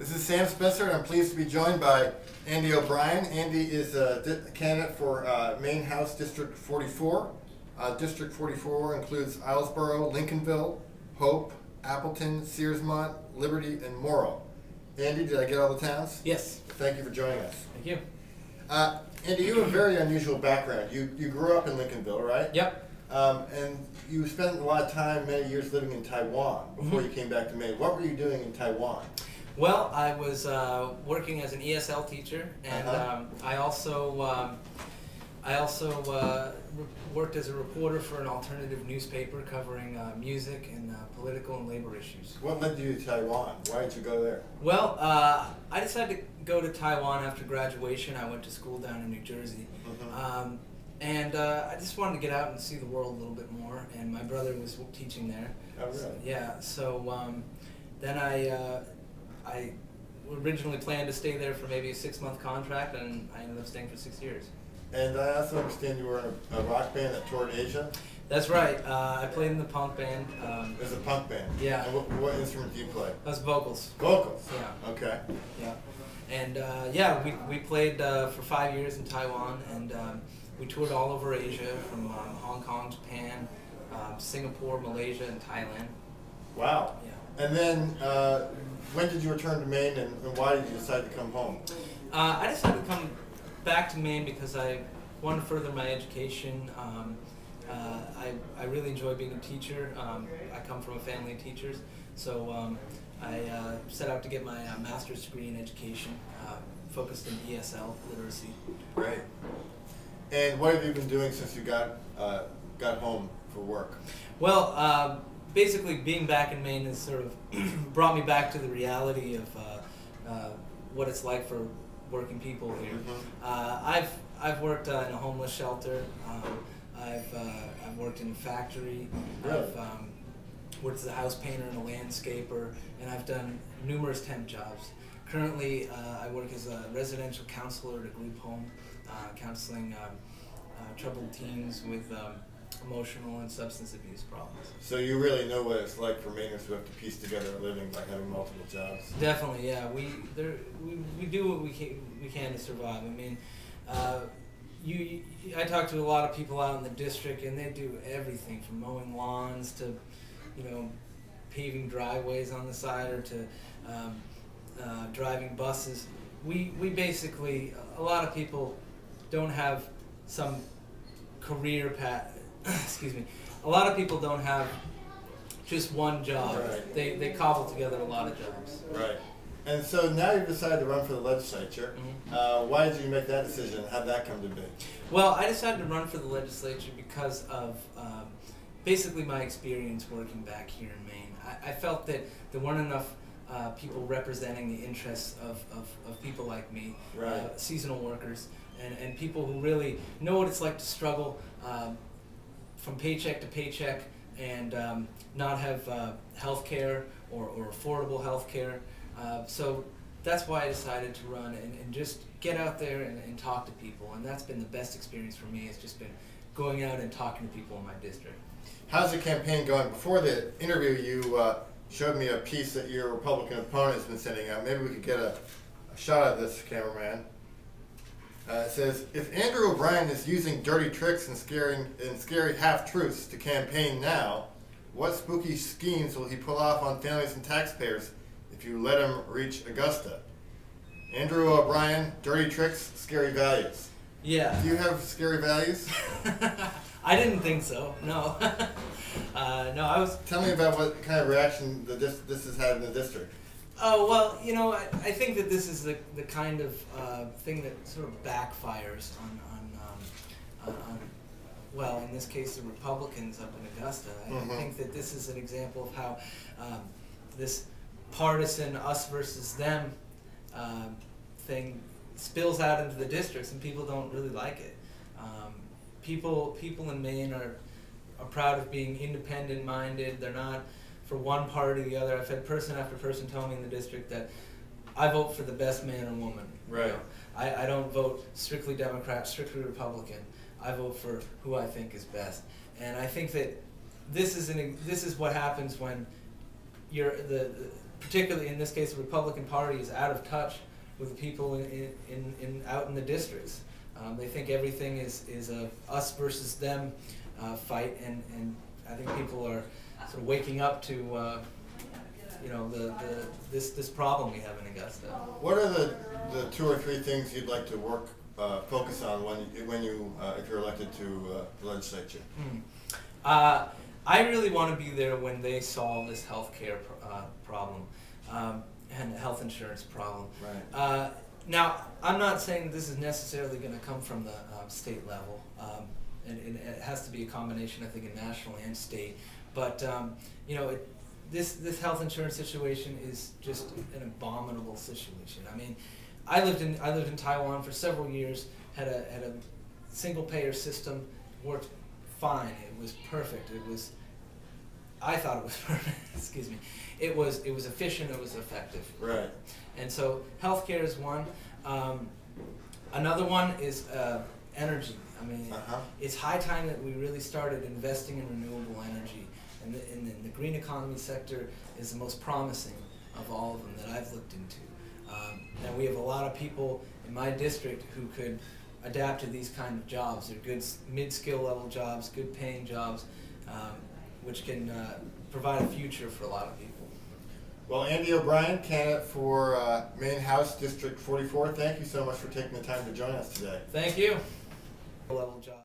This is Sam Spencer, and I'm pleased to be joined by Andy O'Brien. Andy is a candidate for Maine House District 44. District 44 includes Islesboro, Lincolnville, Hope, Appleton, Searsmont, Liberty, and Morrill. Andy, did I get all the towns? Yes. Thank you for joining us. Thank you. Andy, you have a very unusual background. You grew up in Lincolnville, right? Yep. And you spent a lot of time, many years, living in Taiwan before you came back to Maine. What were you doing in Taiwan? Well, I was working as an ESL teacher, and I also worked as a reporter for an alternative newspaper covering music and political and labor issues. What led you to Taiwan? Why did you go there? Well, I decided to go to Taiwan after graduation. I went to school down in New Jersey. And I just wanted to get out and see the world a little bit more, and my brother was teaching there. Oh, really? So, yeah, so then I originally planned to stay there for maybe a 6-month contract, and I ended up staying for 6 years. And I also understand you were in a rock band that toured Asia? That's right. I played in the punk band. It was a punk band? Yeah. And what instrument do you play? That was vocals. Vocals? Yeah. Okay. Yeah. And yeah, we played for 5 years in Taiwan, and we toured all over Asia, from Hong Kong, Japan, Singapore, Malaysia, and Thailand. Wow. Yeah. And then, when did you return to Maine, and why did you decide to come home? I decided to come back to Maine because I wanted to further my education. I really enjoy being a teacher. I come from a family of teachers, so I set out to get my master's degree in education, focused in ESL literacy. Great. And what have you been doing since you got home for work? Well, basically being back in Maine has sort of brought me back to the reality of what it's like for working people here. I've worked in a homeless shelter. I've worked in a factory. Really? I've worked as a house painter and a landscaper, and I've done numerous temp jobs. Currently, I work as a residential counselor at a group home, counseling troubled teens with emotional and substance abuse problems. So you really know what it's like for Mainers who have to piece together a living by having multiple jobs. Definitely, yeah. We do what we can to survive. I mean, I talk to a lot of people out in the district, and they do everything from mowing lawns to, paving driveways on the side, or to driving buses. We basically, a lot of people don't have some career path. Excuse me. A lot of people don't have just one job. Right. They cobble together a lot of jobs. Right. And so now you've decided to run for the legislature. Why did you make that decision? How did that come to be? Well, I decided to run for the legislature because of basically my experience working back here in Maine. I felt that there weren't enough people representing the interests of people like me, right. Seasonal workers, and people who really know what it's like to struggle from paycheck to paycheck and not have health care or affordable health care. So that's why I decided to run and just get out there and talk to people. And that's been the best experience for me. It's just been going out and talking to people in my district. How's the campaign going? Before the interview, you showed me a piece that your Republican opponent has been sending out. Maybe we could get a shot of this, cameraman. It says, if Andrew O'Brien is using dirty tricks and scary half-truths to campaign now, what spooky schemes will he pull off on families and taxpayers if you let him reach Augusta? Andrew O'Brien, dirty tricks, scary values. Yeah. Do you have scary values? I didn't think so, no. No, I was... Tell me about what kind of reaction this has had in the district. Oh, well, I think that this is the kind of thing that sort of backfires on well, in this case, the Republicans up in Augusta. I think that this is an example of how this partisan us versus them thing spills out into the districts, and people don't really like it. People in Maine are proud of being independent-minded. They're not for one party or the other. I've had person after person tell me in the district that I vote for the best man or woman. Right. I don't vote strictly Democrat, strictly Republican. I vote for who I think is best. And I think that this is what happens when particularly in this case, the Republican Party is out of touch with the people out in the districts. They think everything is a us versus them fight, and I think people are sort of waking up to this problem we have in Augusta. What are the 2 or 3 things you'd like to focus on if you're elected to the legislature? I really want to be there when they solve this health care problem and health insurance problem. Right. Now, I'm not saying this is necessarily going to come from the state level, and it has to be a combination, I think, of national and state. But this health insurance situation is just an abominable situation. I mean, I lived in Taiwan for several years. Had a single payer system, worked fine. It was perfect. I thought it was perfect. Excuse me. It was efficient. It was effective. Right. And so healthcare is one. Another one is energy. I mean, it's high time that we really started investing in renewable energy. And the green economy sector is the most promising of all of them that I've looked into. And we have a lot of people in my district who could adapt to these kind of jobs. They're good mid-skill level jobs, good paying jobs, which can provide a future for a lot of people. Well, Andy O'Brien, candidate for Main House District 44, thank you so much for taking the time to join us today. Thank you. Level job.